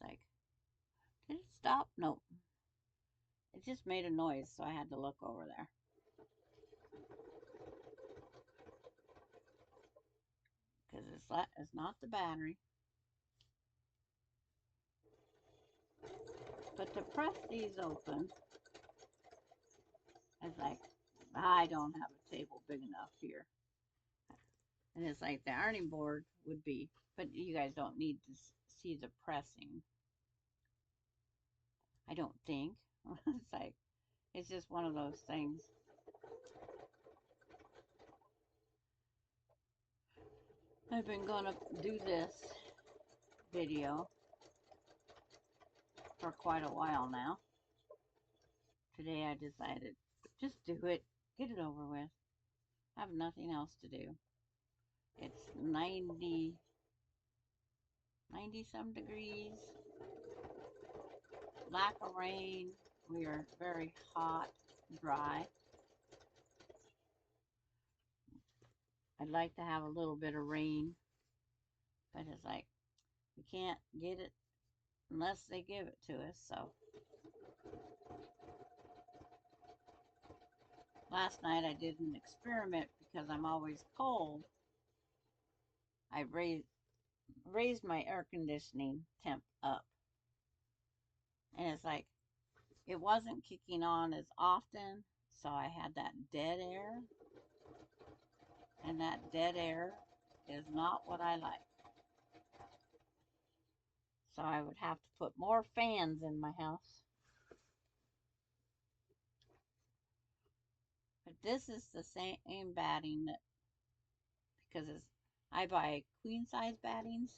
It's like, did it stop? Nope. It just made a noise, so I had to look over there. Because it's not the battery. But to press these open, it's like, I don't have a table big enough here. And it's like the ironing board would be, but you guys don't need to see the pressing. I don't think. It's like, it's just one of those things. I've been gonna do this video for quite a while now. Today I decided, just do it, get it over with. I have nothing else to do. It's 90 some degrees, lack of rain. We are very hot, dry. I'd like to have a little bit of rain, but it's like we can't get it unless they give it to us. So last night I did an experiment because I'm always cold. I raised my air conditioning temp up, and it's like it wasn't kicking on as often, so I had that dead air, and that dead air is not what I like. So I would have to put more fans in my house. But this is the same batting that, because I buy queen size battings,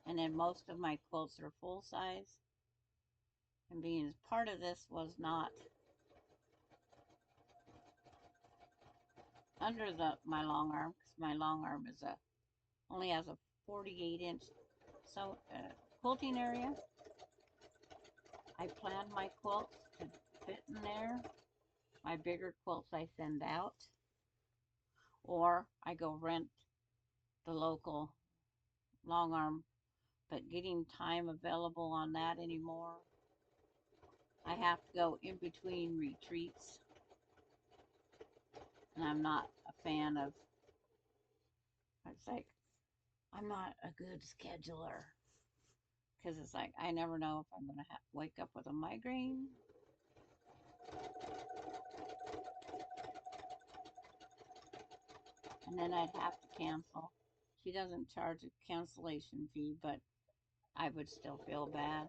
and then most of my quilts are full size. And being as part of this was not under my long arm, because my long arm is only has a 48-inch quilting area. I plan my quilts to fit in there. My bigger quilts I send out, or I go rent the local long arm, but getting time available on that anymore. I have to go in between retreats, and I'm not a fan of, it's like, I'm not a good scheduler, because it's like, I never know if I'm going to wake up with a migraine. And then I'd have to cancel. She doesn't charge a cancellation fee, but I would still feel bad.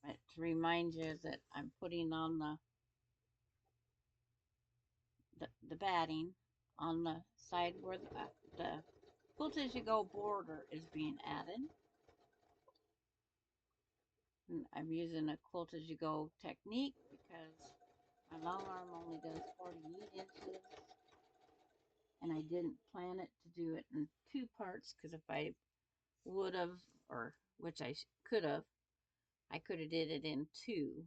But to remind you that I'm putting on the batting on the side where the quilt as you go border is being added. And I'm using a quilt as you go technique because my long arm only does 48 inches. And I didn't plan it to do it in two parts, because if I would have, or which I could have, I could have did it in two.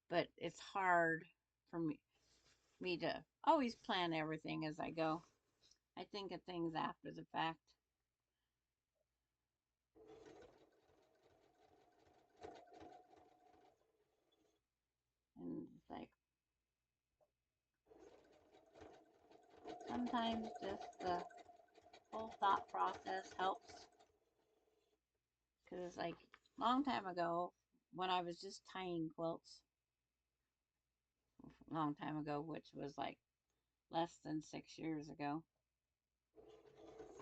But it's hard for me to always plan everything as I go. I think of things after the fact. And it's like, sometimes just the whole thought process helps. Because it's like, long time ago, when I was just tying quilts, long time ago, which was like less than 6 years ago,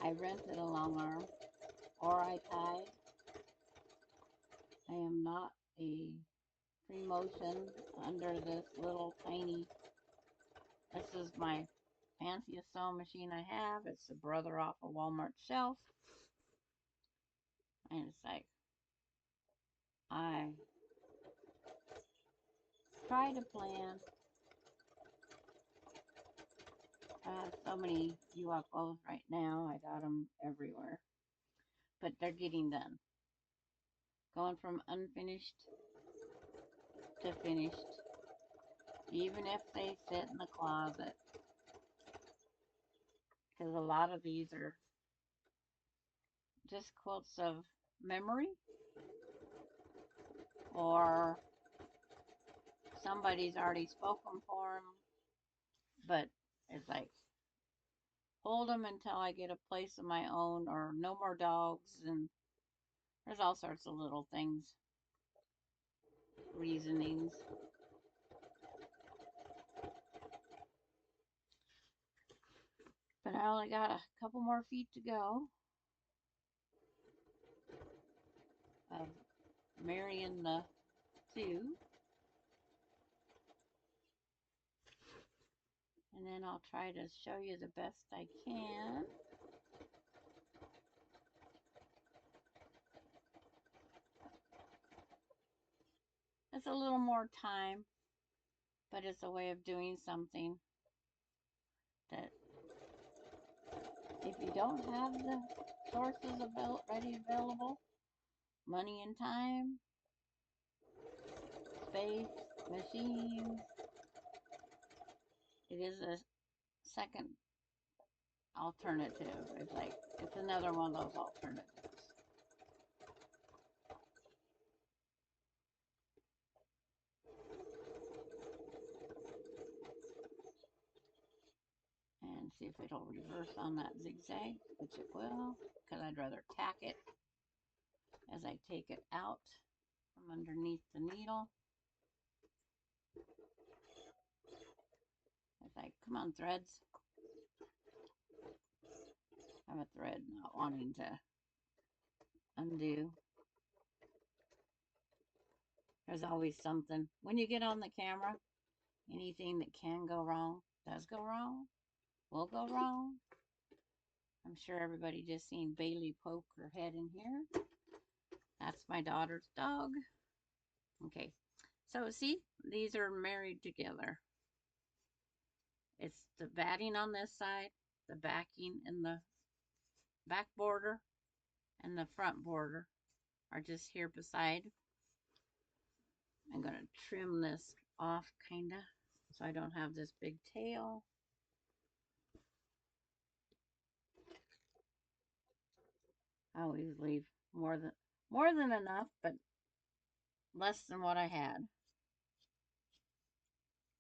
I rented a long arm, or I tied. I am not a free motion under this little tiny, this is my fanciest sewing machine I have. It's a brother off a Walmart shelf. And it's like, I try to plan. I have so many UFOs right now. I got them everywhere. But they're getting done. Going from unfinished to finished. Even if they sit in the closet, because a lot of these are just quilts of memory, or somebody's already spoken for them, but it's like, hold them until I get a place of my own, or no more dogs, and there's all sorts of little things, reasonings. But I only got a couple more feet to go of marrying the two. And then I'll try to show you the best I can. It's a little more time, but it's a way of doing something that if you don't have the sources ready available, money and time, space, machines, it is a second alternative. It's like, it's another one of those alternatives. And see if it'll reverse on that zigzag, which it will, because I'd rather tack it as I take it out from underneath the needle. It's like, come on, threads. I have a thread not wanting to undo. There's always something. When you get on the camera, anything that can go wrong does go wrong, will go wrong. I'm sure everybody just seen Bailey poke her head in here. That's my daughter's dog. Okay, so see, these are married together. It's the batting on this side, the backing in the back border, and the front border are just here beside. I'm going to trim this off kind of so I don't have this big tail. I always leave more than enough, but less than what I had,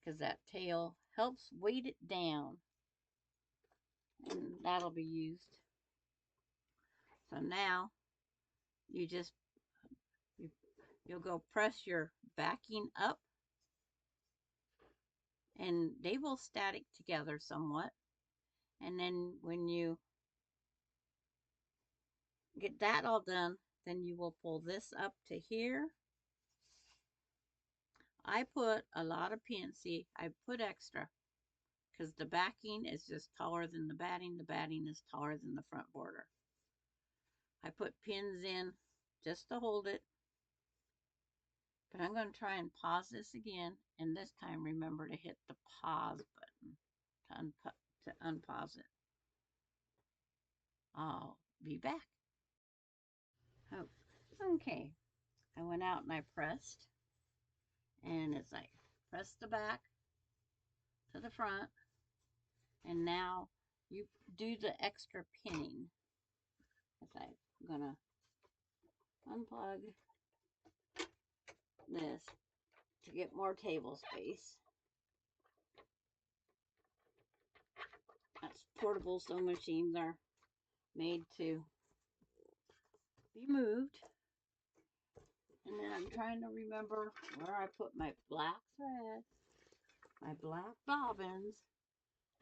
because that tail helps weight it down, and that'll be used. So now you'll go press your backing up, and they will static together somewhat. And then when you get that all done, then you will pull this up to here. I put a lot of pins. See, I put extra because the backing is just taller than the batting. The batting is taller than the front border. I put pins in just to hold it. But I'm going to try and pause this again, and this time remember to hit the pause button to unpause it. I'll be back. Oh, okay. I went out and I pressed, and it's like, press the back to the front, and now you do the extra pinning. It's like, I'm gonna unplug this to get more table space. That's portable sewing machines are made to be moved. And then I'm trying to remember where I put my black threads, my black bobbins.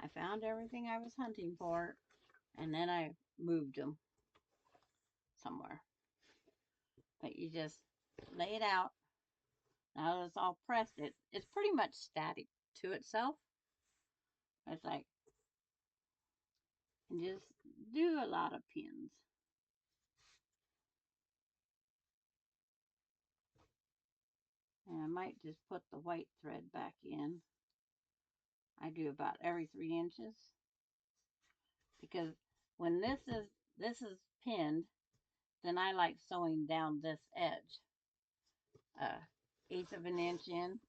I found everything I was hunting for, and then I moved them somewhere. But you just lay it out. Now that it's all pressed, it's pretty much static to itself. It's like, and just do a lot of pins. And I might just put the white thread back in. I do about every 3 inches, because when this is pinned, then I like sewing down this edge. 1/8 of an inch in.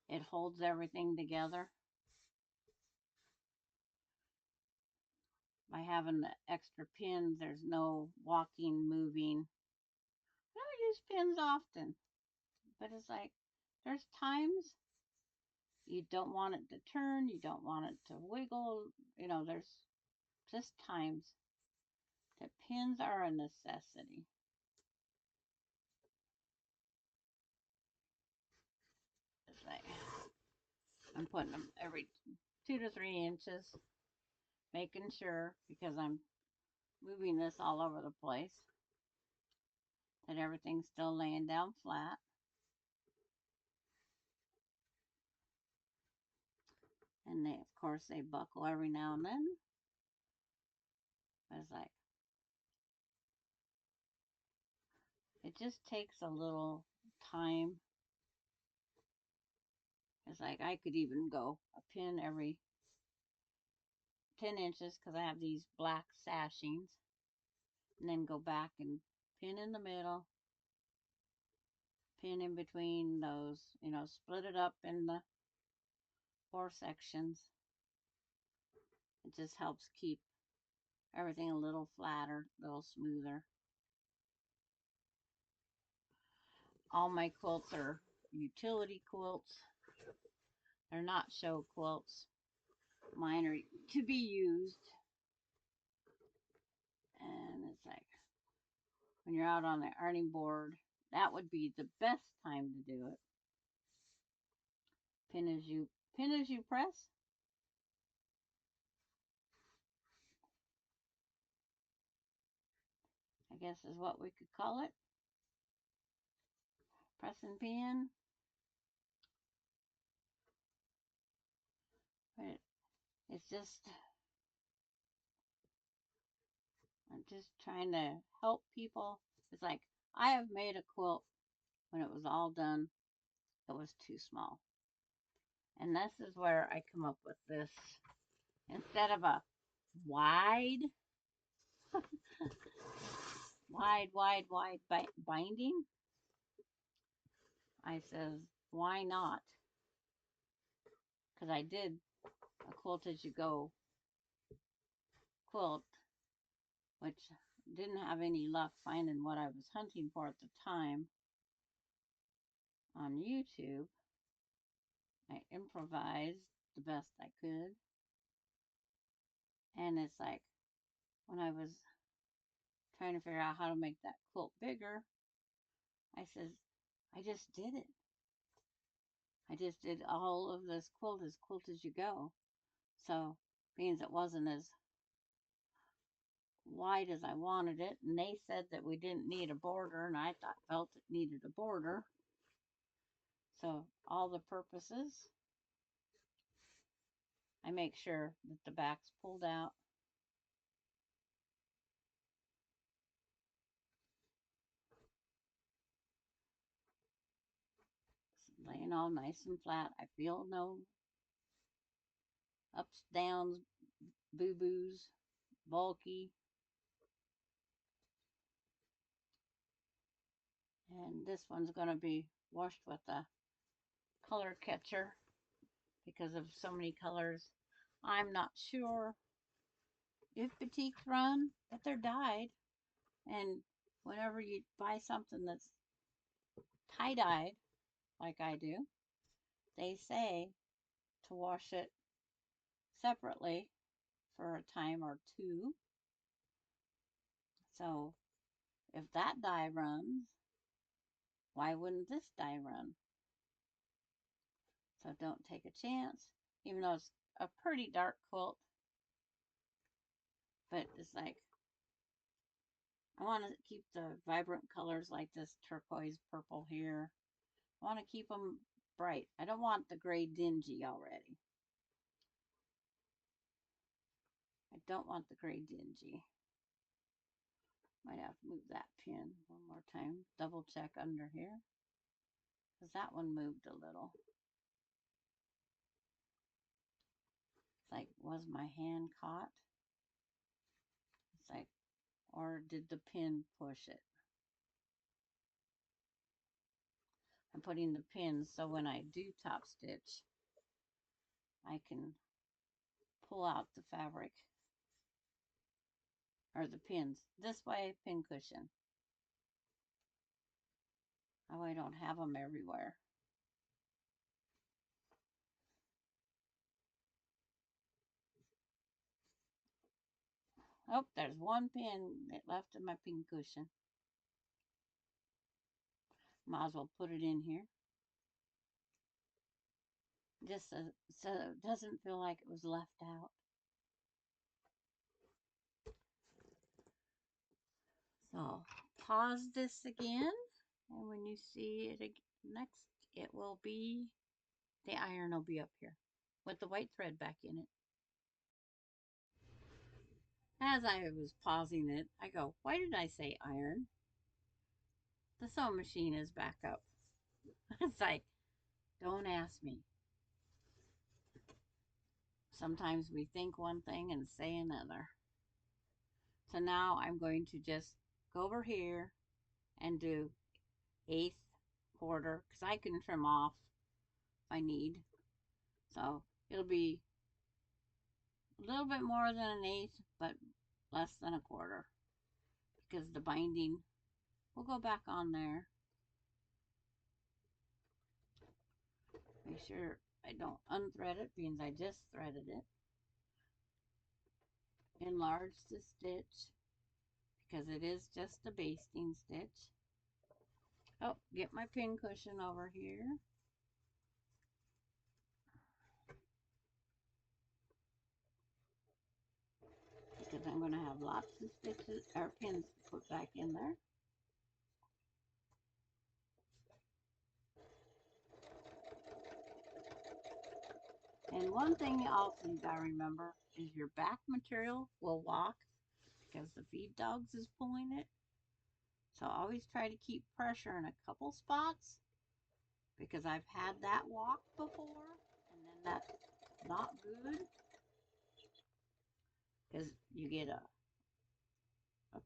It holds everything together. by having the extra pins, there's no walking, moving. I don't use pins often, but it's like there's times you don't want it to turn, you don't want it to wiggle. There's just times that pins are a necessity. It's like I'm putting them every 2 to 3 inches, making sure because I'm moving this all over the place that everything's still laying down flat. And of course, they buckle every now and then. But it's like, it just takes a little time. It's like I could even go a pin every 10 inches because I have these black sashings. And then go back and pin in the middle, pin in between those, split it up in the 4 sections. It just helps keep everything a little flatter, a little smoother. All my quilts are utility quilts. They're not show quilts. Mine are to be used. And it's like when you're out on the ironing board, that would be the best time to do it. Pin as you press. I guess is what we could call it. Press and pin. But it's just, I'm just trying to help people. It's like I have made a quilt when it was all done. It was too small. And this is where I come up with this. Instead of a wide, wide binding, I says, why not? Because I did a quilt as you go quilt, which didn't have any luck finding what I was hunting for at the time on YouTube. I improvised the best I could. And it's like when I was trying to figure out how to make that quilt bigger, I says, I just did it. I just did all of this quilt as you go. So, means it wasn't as wide as I wanted it. And they said that we didn't need a border, and I felt it needed a border. So, all the purposes, I make sure that the back's pulled out. It's laying all nice and flat. I feel no ups, downs, boo-boos, bulky. And this one's going to be washed with a color catcher because of so many colors. I'm not sure if batiks run, but they're dyed. And whenever you buy something that's tie-dyed, like I do, they say to wash it separately for a time or two. So if that dye runs, why wouldn't this dye run? So don't take a chance, even though it's a pretty dark quilt. But it's like, I want to keep the vibrant colors like this turquoise purple here. I want to keep them bright. I don't want the gray dingy already. I don't want the gray dingy. Might have to move that pin one more time. Double check under here. Because that one moved a little. It's like, was my hand caught? It's like, or did the pin push it? I'm putting the pins so when I do top stitch, I can pull out the fabric or the pins. This way, pin cushion. That way I don't have them everywhere. Oh, there's one pin that left in my pin cushion. Might as well put it in here. Just so it doesn't feel like it was left out. So pause this again, and when you see it next, it will be, the iron will be up here with the white thread back in it. As I was pausing it, I go, why did I say iron? The sewing machine is back up. It's like, don't ask me. Sometimes we think one thing and say another. So now I'm going to just go over here and do 1/8, quarter, because I can trim off if I need. So it'll be a little bit more than 1/8, but less than 1/4, because the binding will go back on there. Make sure I don't unthread it, because I just threaded it. Enlarge the stitch, because it is just a basting stitch. Oh, get my pin cushion over here. Because I'm going to have lots of stitches or pins to put back in there. And one thing you also got to remember is your back material will walk because the feed dogs is pulling it. So always try to keep pressure in a couple spots, because I've had that walk before and then that's not good, because you get a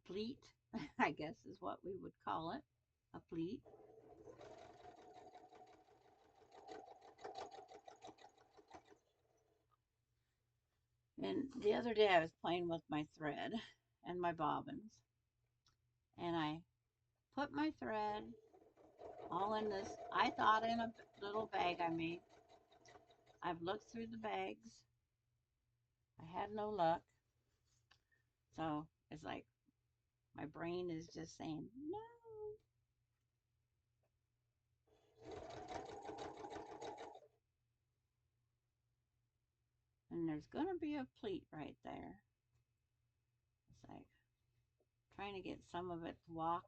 pleat, I guess is what we would call it, a pleat. And the other day I was playing with my thread and my bobbins, and I put my thread all in this, I thought in a little bag I made. I've looked through the bags. I had no luck. So it's like my brain is just saying, no. And there's going to be a pleat right there. It's like trying to get some of it to walk.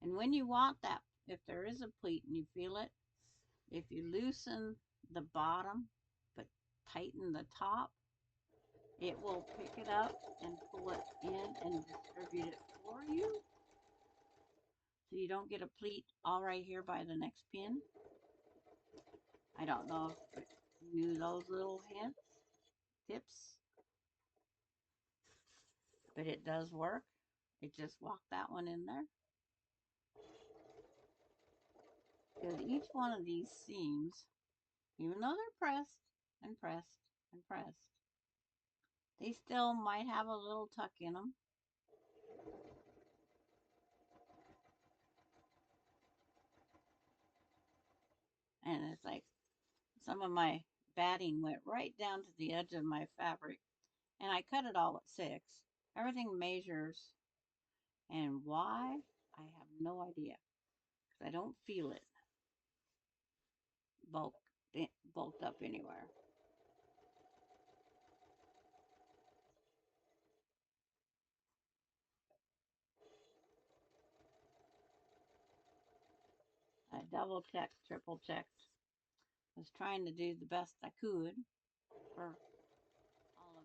And when you want that, if there is a pleat and you feel it, if you loosen the bottom but tighten the top, it will pick it up and pull it in and distribute it for you. So you don't get a pleat all right here by the next pin. I don't know if you knew those little hints, tips, but it does work. It just walked that one in there. Because each one of these seams, even though they're pressed and pressed and pressed, they still might have a little tuck in them. And it's like some of my batting went right down to the edge of my fabric. And I cut it all at 6. Everything measures. And why? I have no idea. Because I don't feel it bulked up anywhere. I double checked, triple checked. Was trying to do the best I could for all of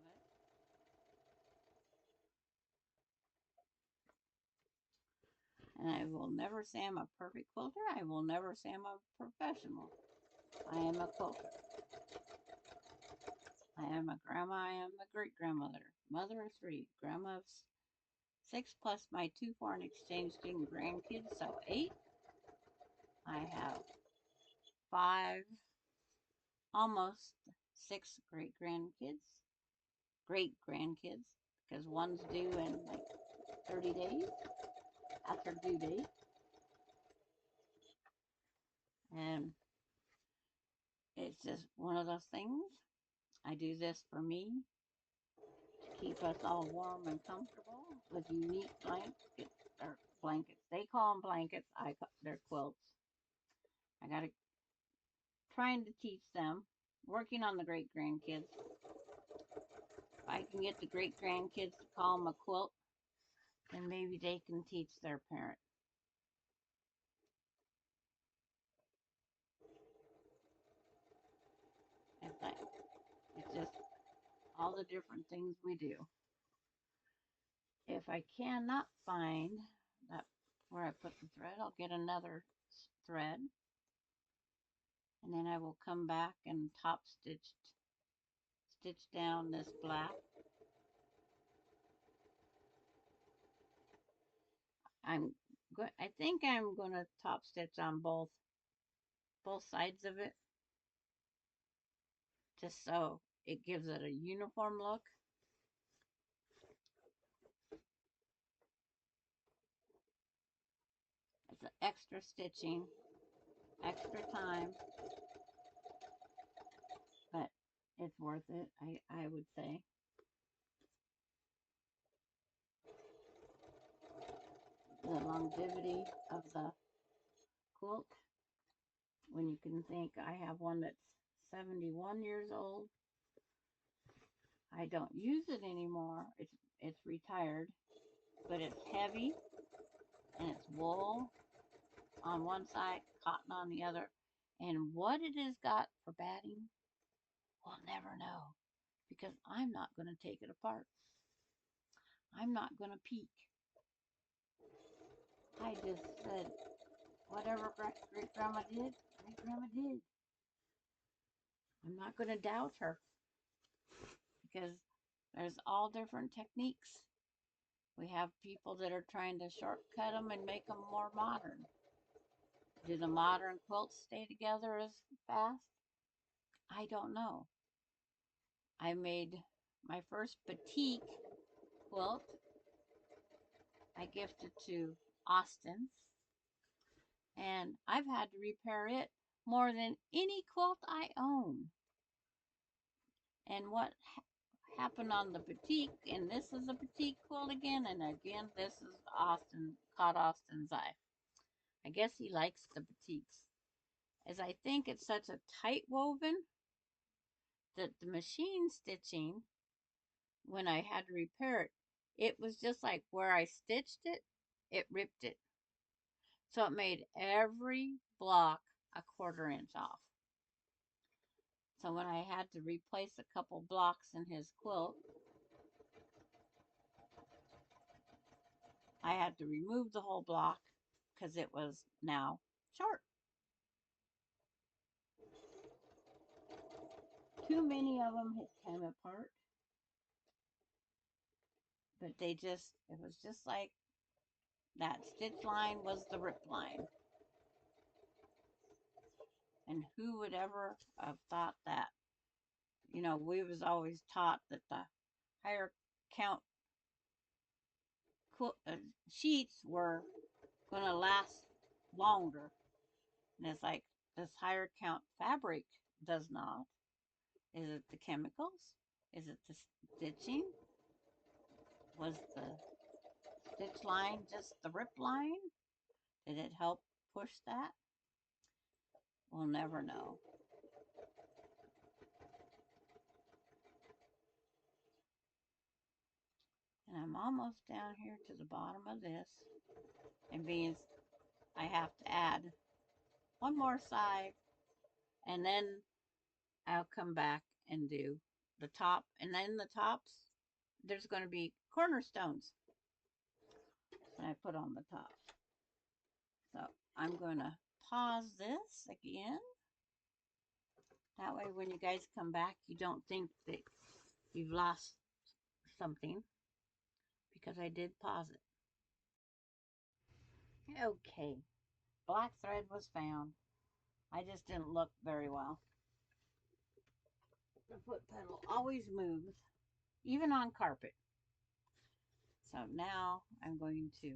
it. And I will never say I'm a perfect quilter. I will never say I'm a professional. I am a quilter. I am a grandma. I am a great grandmother. Mother of 3. Grandma of 6 plus my 2 foreign exchange student grandkids. So 8. I have 5, almost 6 great grandkids. great grandkids because one's due in like 30 days. That's her due date. And it's just one of those things. I do this for me to keep us all warm and comfortable with unique blankets or blankets. They call them blankets. They're quilts. I got to trying to teach them, working on the great grandkids. If I can get the great grandkids to call them a quilt, then maybe they can teach their parent. It's just all the different things we do. If I cannot find that where I put the thread, I'll get another thread, and then I will come back and stitch down this black. I think I'm going to top stitch on both sides of it, just so it gives it a uniform look. It's an extra stitching, extra time, but it's worth it, I would say. The longevity of the quilt, when you can think I have one that's 71 years old. I don't use it anymore. It's retired, but it's heavy and it's wool on one side, cotton on the other. And what it has got for batting, we'll never know because I'm not going to take it apart. I'm not going to peek. I just said, whatever great grandma did, great grandma did. I'm not going to doubt her because there's all different techniques. We have people that are trying to shortcut them and make them more modern. Do the modern quilts stay together as fast? I don't know. I made my first batik quilt. I gifted to Austin, and I've had to repair it more than any quilt I own. And what happened on the batik, and this is a batik quilt again, and again, this is caught Austin's eye. I guess he likes the batiks, as I think it's such a tight woven that the machine stitching, when I had to repair it, it was just like where I stitched it, it ripped it. So it made every block a 1/4 inch off. So when I had to replace a couple blocks in his quilt, I had to remove the whole block because it was now short. Too many of them had come apart, but it was just like that stitch line was the rip line. And who would ever have thought that? You know, we was always taught that the higher count sheets were going to last longer. And it's like this higher count fabric does not. Is it the chemicals? Is it the stitching? Was the stitch line just the rip line? Did it help push that? We'll never know. And I'm almost down here to the bottom of this. And being I have to add one more side, and then I'll come back and do the top. And then the tops, there's going to be cornerstones that I put on the top. So I'm going to pause this again. That way when you guys come back, you don't think that you've lost something, because I did pause it. Okay, black thread was found. I just didn't look very well. The foot pedal always moves. even on carpet. So now I'm going to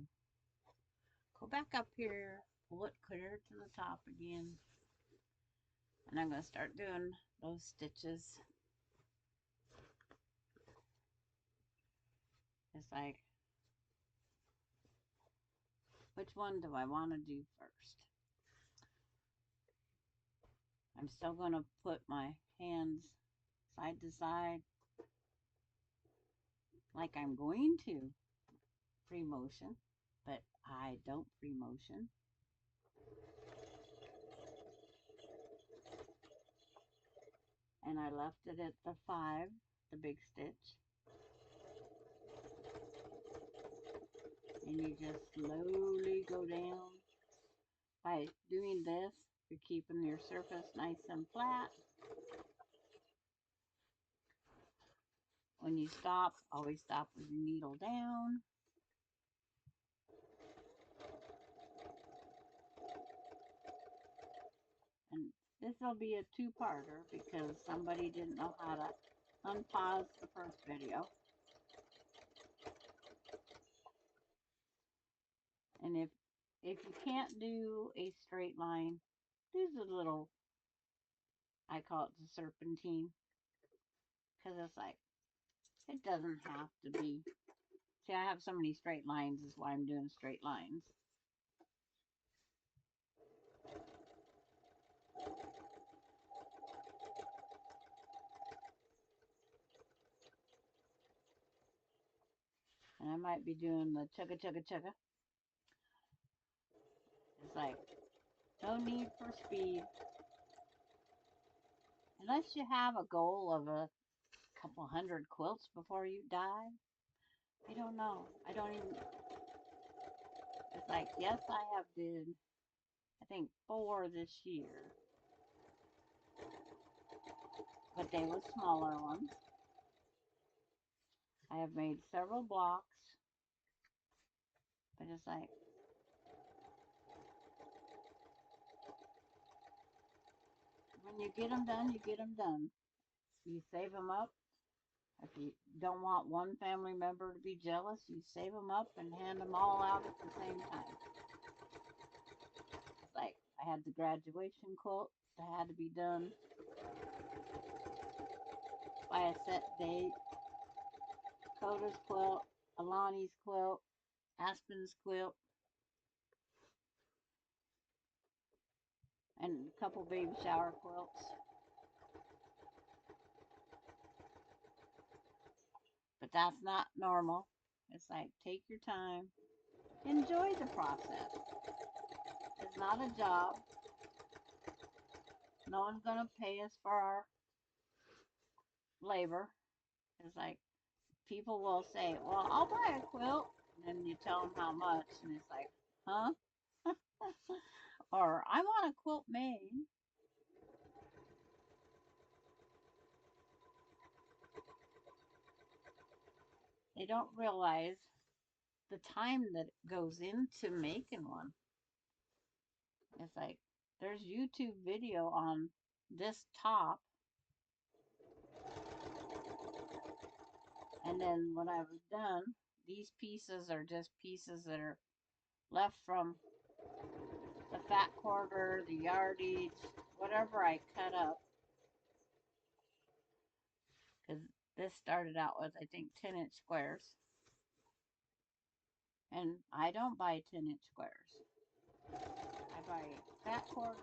go back up here, pull it clear to the top again, and I'm going to start doing those stitches. It's like, which one do I want to do first? I'm still going to put my hands side to side like I'm going to free motion, but I don't free motion. And I left it at the 5, the big stitch. And you just slowly go down. By doing this, you're keeping your surface nice and flat. When you stop, always stop with your needle down. And this will be a two-parter because somebody didn't know how to unpause the first video. And if you can't do a straight line, do the little, I call it the serpentine, because it's like, it doesn't have to be. See, I have so many straight lines is why I'm doing straight lines. And I might be doing the chugga chugga chugga. It's like, no need for speed. Unless you have a goal of a couple hundred quilts before you die. I don't know. I don't even. It's like, yes, I have did, I think, 4 this year. But they were smaller ones. I have made several blocks. But it's like, when you get them done, you get them done. You save them up. If you don't want one family member to be jealous, you save them up and hand them all out at the same time. It's like, I had the graduation quilt that had to be done by a set date. Coda's quilt, Alani's quilt, Aspen's quilt, and a couple baby shower quilts. But that's not normal. It's like, take your time. Enjoy the process. It's not a job. No one's going to pay us for our labor. It's like, people will say, well, I'll buy a quilt. And then you tell them how much. And it's like, huh? Or, I want a quilt made. They don't realize the time that goes into making one. It's like, there's YouTube video on this top. And then when I was done, these pieces are just pieces that are left from the fat quarter, the yardage, whatever I cut up. Because this started out with, I think, 10-inch squares. And I don't buy 10-inch squares. I buy fat quarters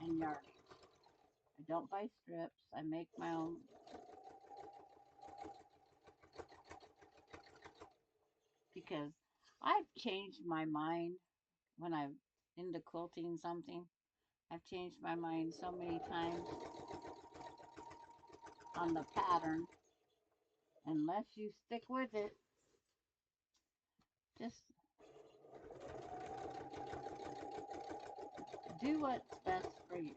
and yardage. I don't buy strips. I make my own. Because I've changed my mind when I'm into quilting something. I've changed my mind so many times on the pattern. Unless you stick with it, just do what's best for you.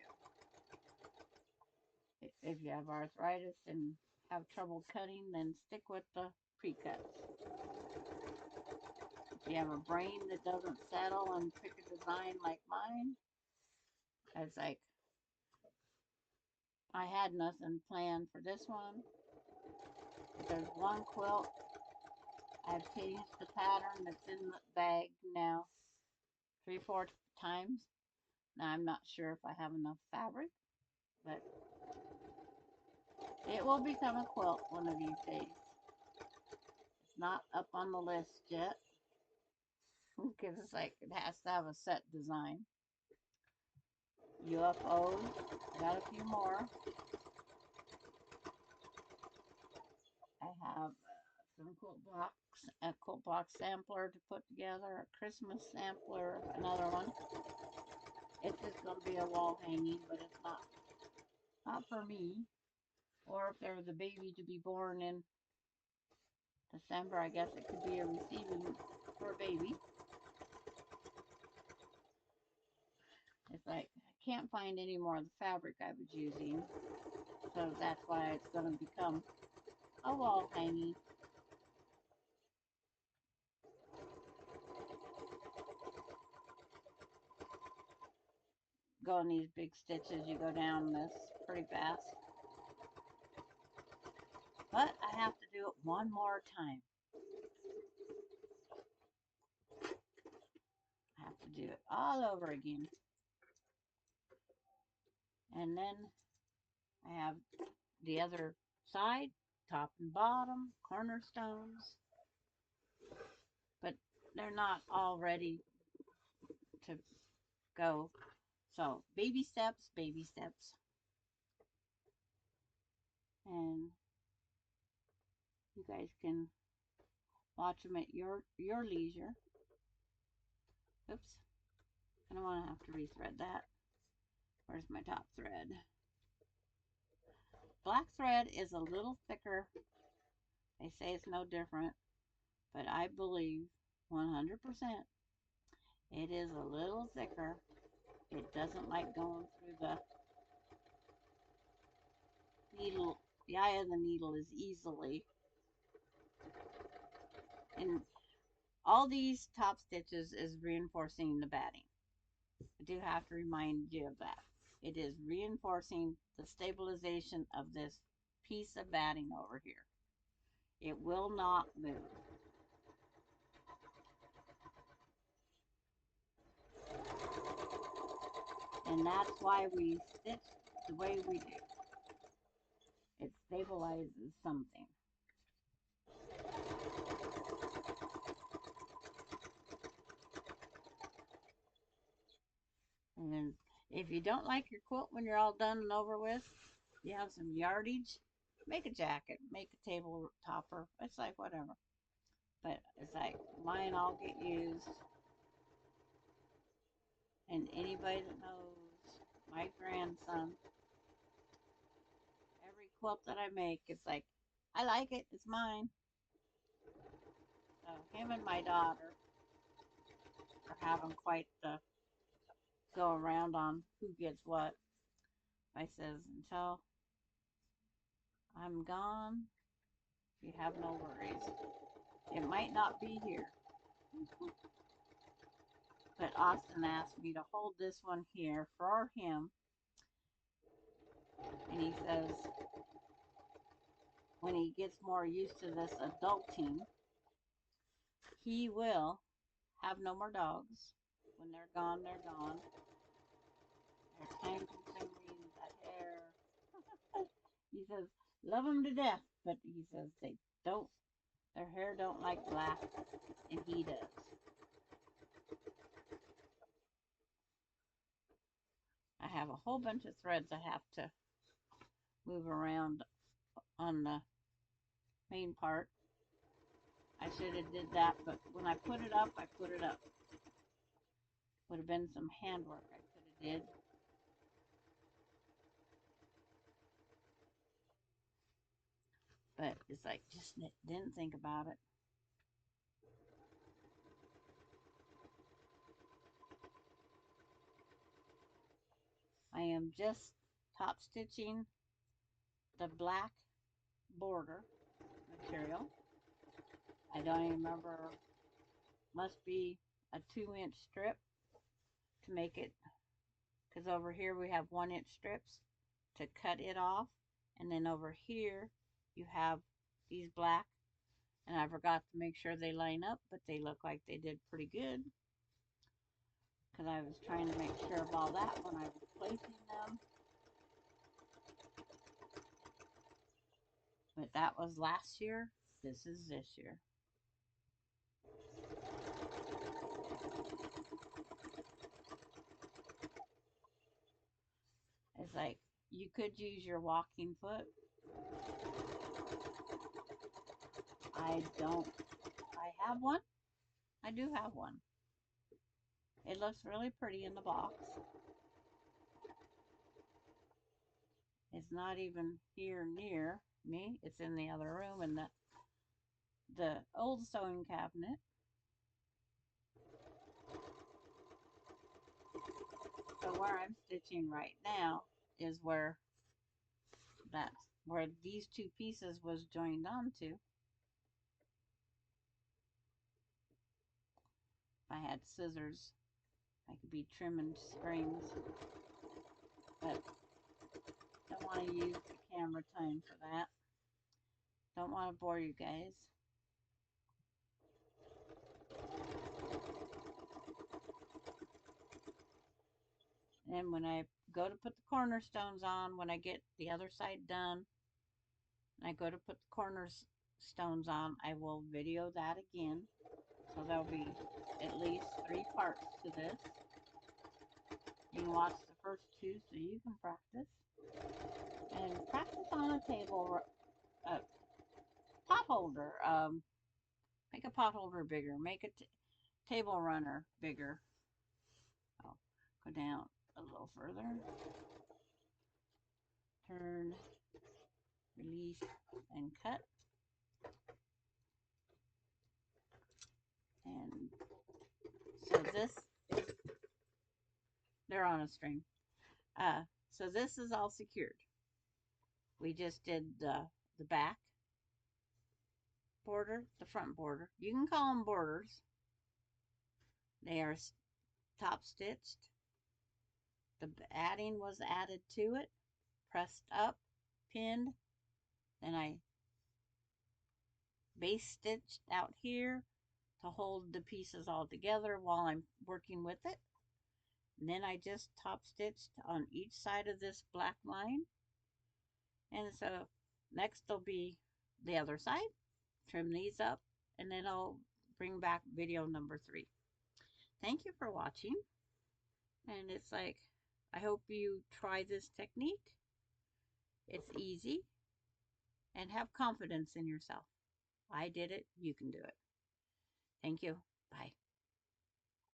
If you have arthritis and have trouble cutting, then stick with the pre-cuts. If you have a brain that doesn't settle and pick a design like mine, it's like, I had nothing planned for this one. There's one quilt. I've changed the pattern that's in the bag now 3, 4 times. Now I'm not sure if I have enough fabric, but it will become a quilt one of these days. It's not up on the list yet because it's like it has to have a set design. UFOs, I got a few more. I have some a quilt box sampler to put together, a Christmas sampler, another one. It's just going to be a wall hanging, but it's not for me. Or if there was a baby to be born in December, I guess it could be a receiving for a baby. It's like I can't find any more of the fabric I was using, so that's why it's going to become a wall hanging. Going these big stitches, you go down this pretty fast. But I have to do it one more time. I have to do it all over again. And then I have the other side, top and bottom, cornerstones. But they're not all ready to go. So baby steps, baby steps. And you guys can watch them at your leisure. Oops. I don't want to have to rethread that. Where's my top thread? Black thread is a little thicker. They say it's no different, but I believe 100% it is a little thicker. It doesn't like going through the needle. The eye of the needle is easily. And all these top stitches is reinforcing the batting. I do have to remind you of that. It is reinforcing the stabilization of this piece of batting over here. It will not move. And that's why we stitch the way we do. It stabilizes something. And if you don't like your quilt when you're all done and over with, you have some yardage, make a jacket, make a table topper. It's like whatever. But it's like mine all get used. And anybody that knows my grandson, every quilt that I make, it's like, I like it, it's mine. So him and my daughter are having quite the go around on who gets what. I says, until I'm gone, you have no worries. It might not be here. But Austin asked me to hold this one here for him. And he says, when he gets more used to this adulting, he will have no more dogs. When they're gone, they're gone. They're time consuming, the hair. He says, love them to death, but he says they don't, their hair don't like black, and he does. I have a whole bunch of threads I have to move around on the main part. I should have did that, but when I put it up, I put it up. Would have been some handwork I could have did. But it's like, just didn't think about it. I am just top stitching the black border material. I don't even remember, must be a 2-inch strip to make it, because over here we have 1-inch strips to cut it off, and then over here you have these black, and I forgot to make sure they line up, but they look like they did pretty good because I was trying to make sure of all that when I was placing them. But that was last year. This is this year. It's like you could use your walking foot. I don't. I have one. I do have one. It looks really pretty in the box. It's not even here near me. It's in the other room in the old sewing cabinet. So where I'm stitching right now is where these two pieces was joined onto. If I had scissors, I could be trimming strings, but don't want to use the camera time for that. Don't want to bore you guys. And when I go to put the cornerstones on, when I get the other side done, and I go to put the cornerstones on, I will video that again. So there'll be at least 3 parts to this. You can watch the first 2 so you can practice. And practice on a table, pot holder. Make a pot holder bigger. Make a table runner bigger. I'll go down a little further. Turn, release, and cut. And so this is, they're on a string. So this is all secured. We just did the back border, the front border. You can call them borders. They are top stitched. The adding was added to it, pressed up, pinned. Then I base stitched out here to hold the pieces all together while I'm working with it. And then I just top stitched on each side of this black line. And so next will be the other side. Trim these up, and then I'll bring back video number 3. Thank you for watching. And it's like, I hope you try this technique. It's easy, and have confidence in yourself. I did it, you can do it. Thank you. Bye.